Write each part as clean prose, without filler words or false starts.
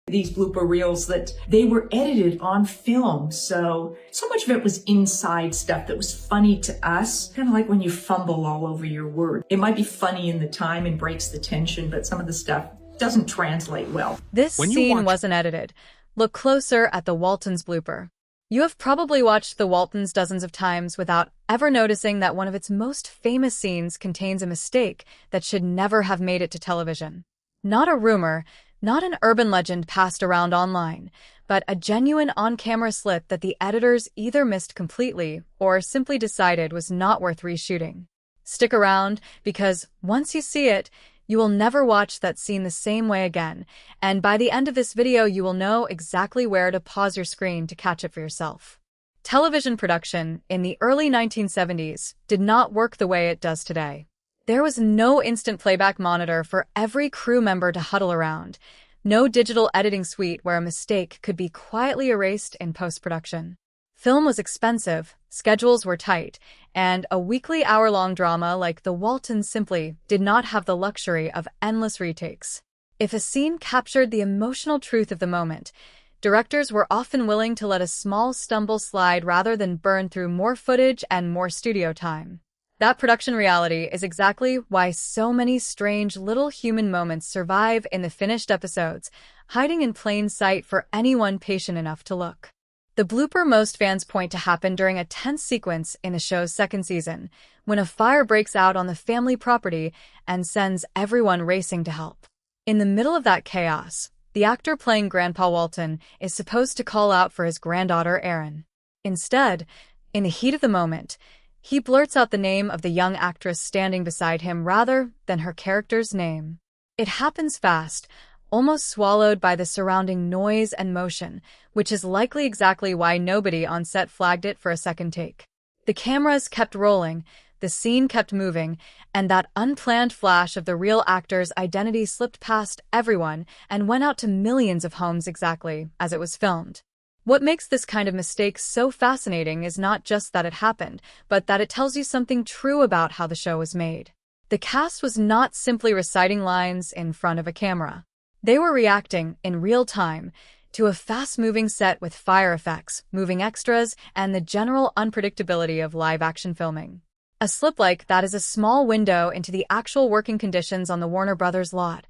these blooper reels that they were edited on film. So much of it was inside stuff that was funny to us. Kind of like when you fumble all over your word. It might be funny in the time and breaks the tension, but some of the stuff doesn't translate well. This scene wasn't edited. Look closer at the Waltons blooper. You have probably watched the Waltons dozens of times without ever noticing that one of its most famous scenes contains a mistake that should never have made it to television. Not a rumor, not an urban legend passed around online, but a genuine on-camera slip that the editors either missed completely or simply decided was not worth reshooting. Stick around, because once you see it, you will never watch that scene the same way again, and by the end of this video you will know exactly where to pause your screen to catch it for yourself. Television production in the early 1970s did not work the way it does today. There was no instant playback monitor for every crew member to huddle around, no digital editing suite where a mistake could be quietly erased in post-production. Film was expensive, schedules were tight, and a weekly hour-long drama like The Waltons simply did not have the luxury of endless retakes. If a scene captured the emotional truth of the moment, directors were often willing to let a small stumble slide rather than burn through more footage and more studio time. That production reality is exactly why so many strange little human moments survive in the finished episodes, hiding in plain sight for anyone patient enough to look. The blooper most fans point to happened during a tense sequence in the show's second season, when a fire breaks out on the family property and sends everyone racing to help. In the middle of that chaos, the actor playing Grandpa Walton is supposed to call out for his granddaughter Erin. Instead, in the heat of the moment, he blurts out the name of the young actress standing beside him rather than her character's name. It happens fast, almost swallowed by the surrounding noise and motion, which is likely exactly why nobody on set flagged it for a second take. The cameras kept rolling, the scene kept moving, and that unplanned flash of the real actor's identity slipped past everyone and went out to millions of homes exactly as it was filmed. What makes this kind of mistake so fascinating is not just that it happened, but that it tells you something true about how the show was made. The cast was not simply reciting lines in front of a camera. They were reacting, in real time, to a fast-moving set with fire effects, moving extras, and the general unpredictability of live-action filming. A slip like that is a small window into the actual working conditions on the Warner Brothers lot.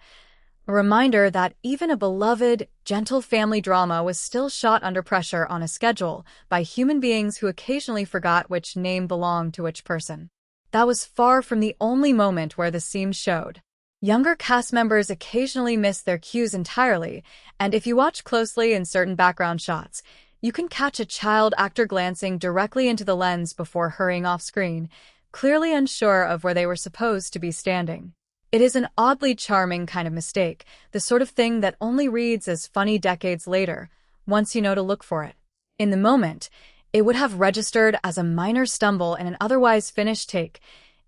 A reminder that even a beloved, gentle family drama was still shot under pressure on a schedule by human beings who occasionally forgot which name belonged to which person. That was far from the only moment where the seam showed. Younger cast members occasionally miss their cues entirely, and if you watch closely in certain background shots, you can catch a child actor glancing directly into the lens before hurrying off screen, clearly unsure of where they were supposed to be standing. It is an oddly charming kind of mistake, the sort of thing that only reads as funny decades later, once you know to look for it. In the moment, it would have registered as a minor stumble in an otherwise finished take,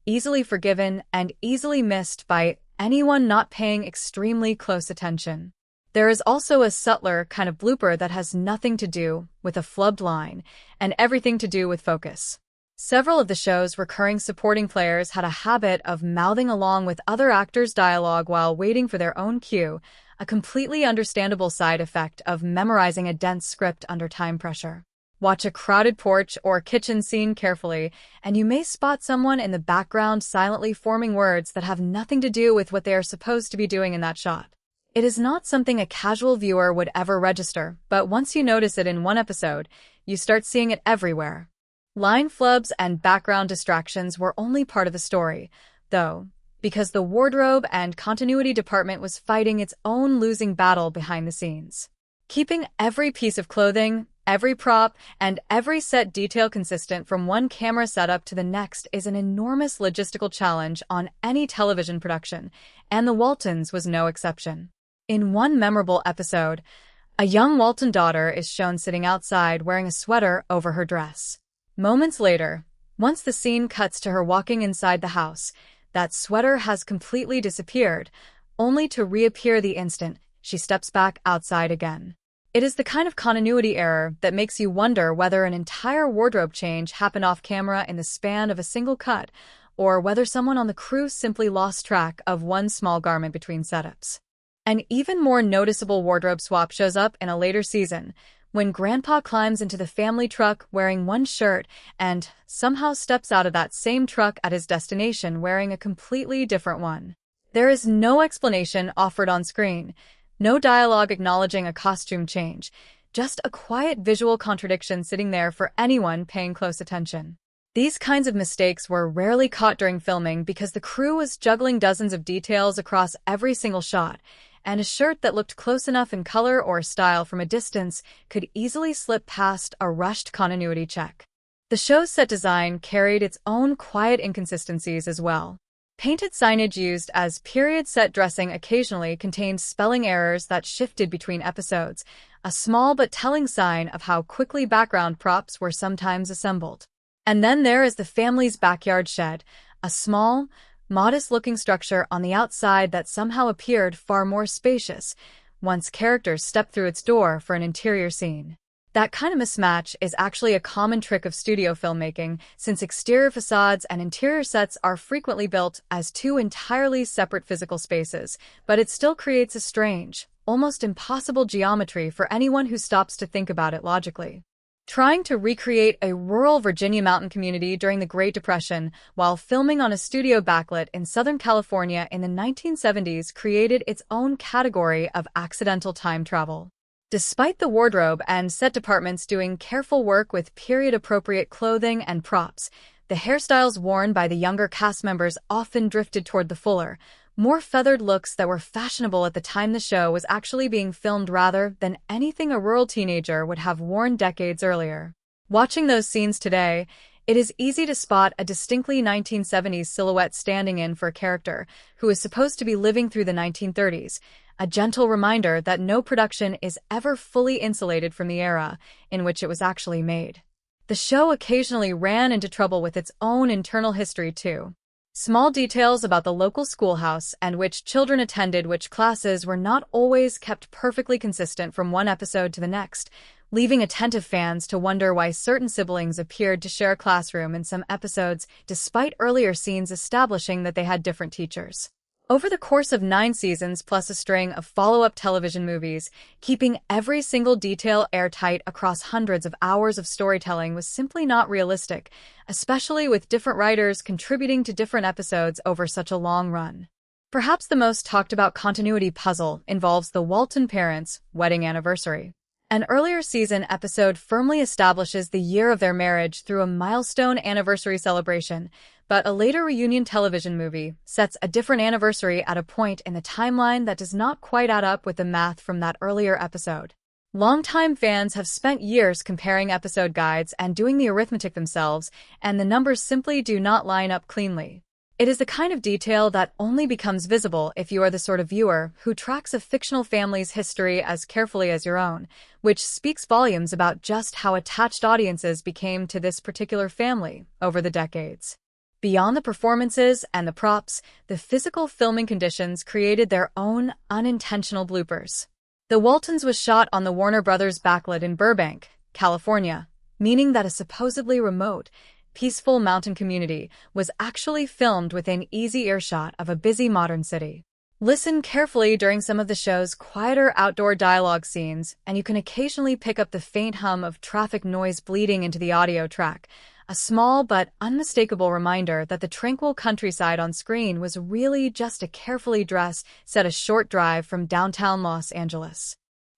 easily forgiven and easily missed by anyone not paying extremely close attention. There is also a subtler kind of blooper that has nothing to do with a flubbed line and everything to do with focus. Several of the show's recurring supporting players had a habit of mouthing along with other actors' dialogue while waiting for their own cue, a completely understandable side effect of memorizing a dense script under time pressure. Watch a crowded porch or kitchen scene carefully, and you may spot someone in the background silently forming words that have nothing to do with what they are supposed to be doing in that shot. It is not something a casual viewer would ever register, but once you notice it in one episode, you start seeing it everywhere. Line flubs and background distractions were only part of the story, though, because the wardrobe and continuity department was fighting its own losing battle behind the scenes. Keeping every piece of clothing, every prop, and every set detail consistent from one camera setup to the next is an enormous logistical challenge on any television production, and The Waltons was no exception. In one memorable episode, a young Walton daughter is shown sitting outside wearing a sweater over her dress. Moments later, once the scene cuts to her walking inside the house, that sweater has completely disappeared, only to reappear the instant she steps back outside again. It is the kind of continuity error that makes you wonder whether an entire wardrobe change happened off-camera in the span of a single cut, or whether someone on the crew simply lost track of one small garment between setups. An even more noticeable wardrobe swap shows up in a later season, when Grandpa climbs into the family truck wearing one shirt and somehow steps out of that same truck at his destination wearing a completely different one. There is no explanation offered on screen, no dialogue acknowledging a costume change, just a quiet visual contradiction sitting there for anyone paying close attention. These kinds of mistakes were rarely caught during filming because the crew was juggling dozens of details across every single shot, and a shirt that looked close enough in color or style from a distance could easily slip past a rushed continuity check. The show's set design carried its own quiet inconsistencies as well. Painted signage used as period set dressing occasionally contained spelling errors that shifted between episodes, a small but telling sign of how quickly background props were sometimes assembled. And then there is the family's backyard shed, a small, modest-looking structure on the outside that somehow appeared far more spacious once characters stepped through its door for an interior scene. That kind of mismatch is actually a common trick of studio filmmaking, since exterior facades and interior sets are frequently built as two entirely separate physical spaces, but it still creates a strange, almost impossible geometry for anyone who stops to think about it logically. Trying to recreate a rural Virginia mountain community during the Great Depression while filming on a studio backlit in Southern California in the 1970s created its own category of accidental time travel. Despite the wardrobe and set departments doing careful work with period-appropriate clothing and props, the hairstyles worn by the younger cast members often drifted toward the fuller, more feathered looks that were fashionable at the time the show was actually being filmed rather than anything a rural teenager would have worn decades earlier. Watching those scenes today, it is easy to spot a distinctly 1970s silhouette standing in for a character who is supposed to be living through the 1930s, a gentle reminder that no production is ever fully insulated from the era in which it was actually made. The show occasionally ran into trouble with its own internal history too. Small details about the local schoolhouse and which children attended which classes were not always kept perfectly consistent from one episode to the next, leaving attentive fans to wonder why certain siblings appeared to share a classroom in some episodes despite earlier scenes establishing that they had different teachers. Over the course of 9 seasons plus a string of follow-up television movies, keeping every single detail airtight across hundreds of hours of storytelling was simply not realistic, especially with different writers contributing to different episodes over such a long run. Perhaps the most talked about continuity puzzle involves the Walton parents' wedding anniversary. An earlier season episode firmly establishes the year of their marriage through a milestone anniversary celebration, but a later reunion television movie sets a different anniversary at a point in the timeline that does not quite add up with the math from that earlier episode. Longtime fans have spent years comparing episode guides and doing the arithmetic themselves, and the numbers simply do not line up cleanly. It is the kind of detail that only becomes visible if you are the sort of viewer who tracks a fictional family's history as carefully as your own, which speaks volumes about just how attached audiences became to this particular family over the decades. Beyond the performances and the props, the physical filming conditions created their own unintentional bloopers. The Waltons was shot on the Warner Brothers backlit in Burbank, California, meaning that a supposedly remote, peaceful mountain community was actually filmed within easy earshot of a busy modern city. Listen carefully during some of the show's quieter outdoor dialogue scenes, and you can occasionally pick up the faint hum of traffic noise bleeding into the audio track, a small but unmistakable reminder that the tranquil countryside on screen was really just a carefully dressed, set a short drive from downtown Los Angeles.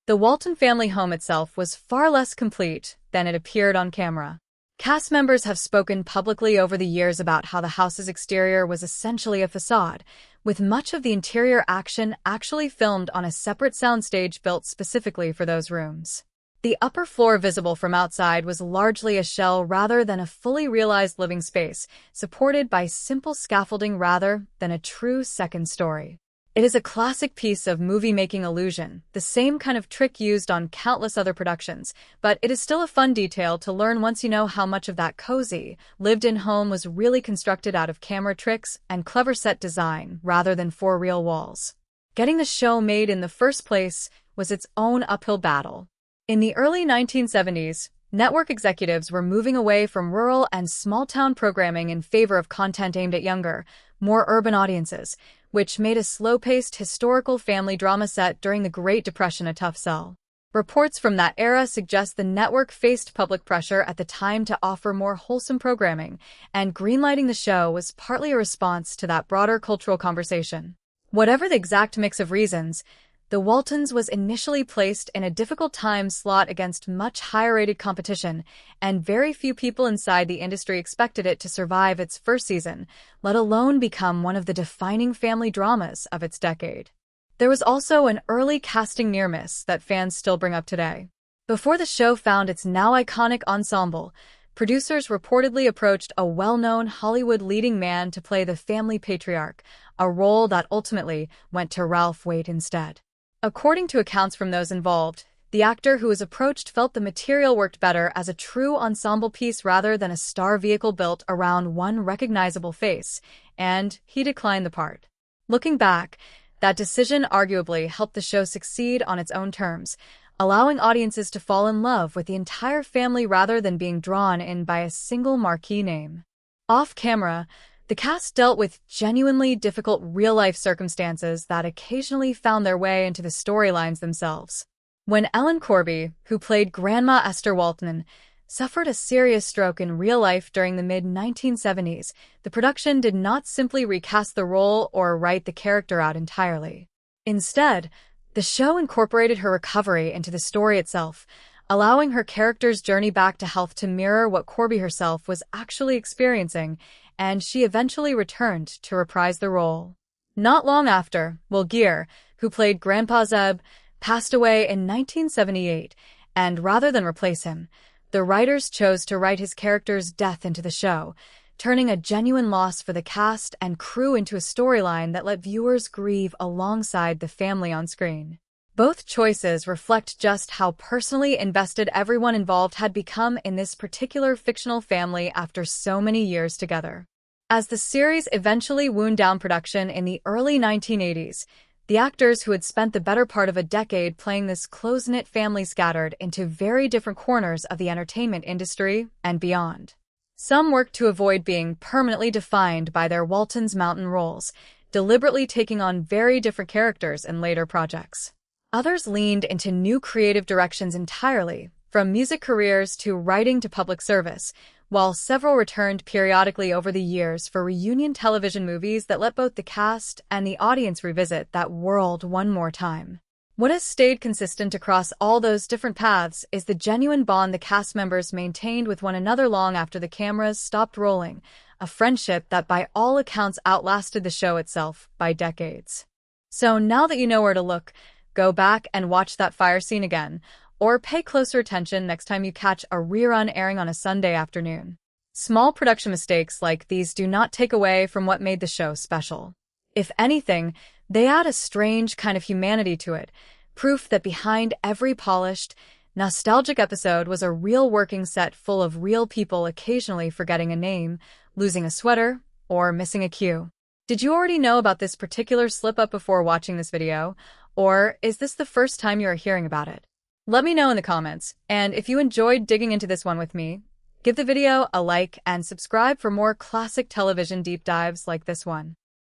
The Walton family home itself was far less complete than it appeared on camera. Cast members have spoken publicly over the years about how the house's exterior was essentially a facade, with much of the interior action actually filmed on a separate soundstage built specifically for those rooms. The upper floor visible from outside was largely a shell rather than a fully realized living space, supported by simple scaffolding rather than a true second story. It is a classic piece of movie-making illusion, the same kind of trick used on countless other productions, but it is still a fun detail to learn once you know how much of that cozy, lived-in home was really constructed out of camera tricks and clever set design rather than 4 real walls. Getting the show made in the first place was its own uphill battle. In the early 1970s, network executives were moving away from rural and small-town programming in favor of content aimed at younger, more urban audiences, which made a slow-paced historical family drama set during the Great Depression a tough sell. Reports from that era suggest the network faced public pressure at the time to offer more wholesome programming, and greenlighting the show was partly a response to that broader cultural conversation. Whatever the exact mix of reasons, the Waltons was initially placed in a difficult time slot against much higher-rated competition, and very few people inside the industry expected it to survive its first season, let alone become one of the defining family dramas of its decade. There was also an early casting near-miss that fans still bring up today. Before the show found its now iconic ensemble, producers reportedly approached a well-known Hollywood leading man to play the family patriarch, a role that ultimately went to Ralph Waite instead. According to accounts from those involved, the actor who was approached felt the material worked better as a true ensemble piece rather than a star vehicle built around one recognizable face, and he declined the part. Looking back, that decision arguably helped the show succeed on its own terms, allowing audiences to fall in love with the entire family rather than being drawn in by a single marquee name. Off-camera, the cast dealt with genuinely difficult real-life circumstances that occasionally found their way into the storylines themselves. When Ellen Corby, who played Grandma Esther Walton, suffered a serious stroke in real life during the mid-1970s, the production did not simply recast the role or write the character out entirely. Instead, the show incorporated her recovery into the story itself, allowing her character's journey back to health to mirror what Corby herself was actually experiencing, and she eventually returned to reprise the role. Not long after, Will Geer, who played Grandpa Zeb, passed away in 1978, and rather than replace him, the writers chose to write his character's death into the show, turning a genuine loss for the cast and crew into a storyline that let viewers grieve alongside the family on screen. Both choices reflect just how personally invested everyone involved had become in this particular fictional family after so many years together. As the series eventually wound down production in the early 1980s, the actors who had spent the better part of a decade playing this close-knit family scattered into very different corners of the entertainment industry and beyond. Some worked to avoid being permanently defined by their Waltons Mountain roles, deliberately taking on very different characters in later projects. Others leaned into new creative directions entirely, from music careers to writing to public service, while several returned periodically over the years for reunion television movies that let both the cast and the audience revisit that world one more time. What has stayed consistent across all those different paths is the genuine bond the cast members maintained with one another long after the cameras stopped rolling, a friendship that by all accounts outlasted the show itself by decades. So now that you know where to look, go back and watch that fire scene again, or pay closer attention next time you catch a rerun airing on a Sunday afternoon. Small production mistakes like these do not take away from what made the show special. If anything, they add a strange kind of humanity to it, proof that behind every polished, nostalgic episode was a real working set full of real people occasionally forgetting a name, losing a sweater, or missing a cue. Did you already know about this particular slip-up before watching this video, or is this the first time you are hearing about it? Let me know in the comments, and if you enjoyed digging into this one with me, give the video a like and subscribe for more classic television deep dives like this one.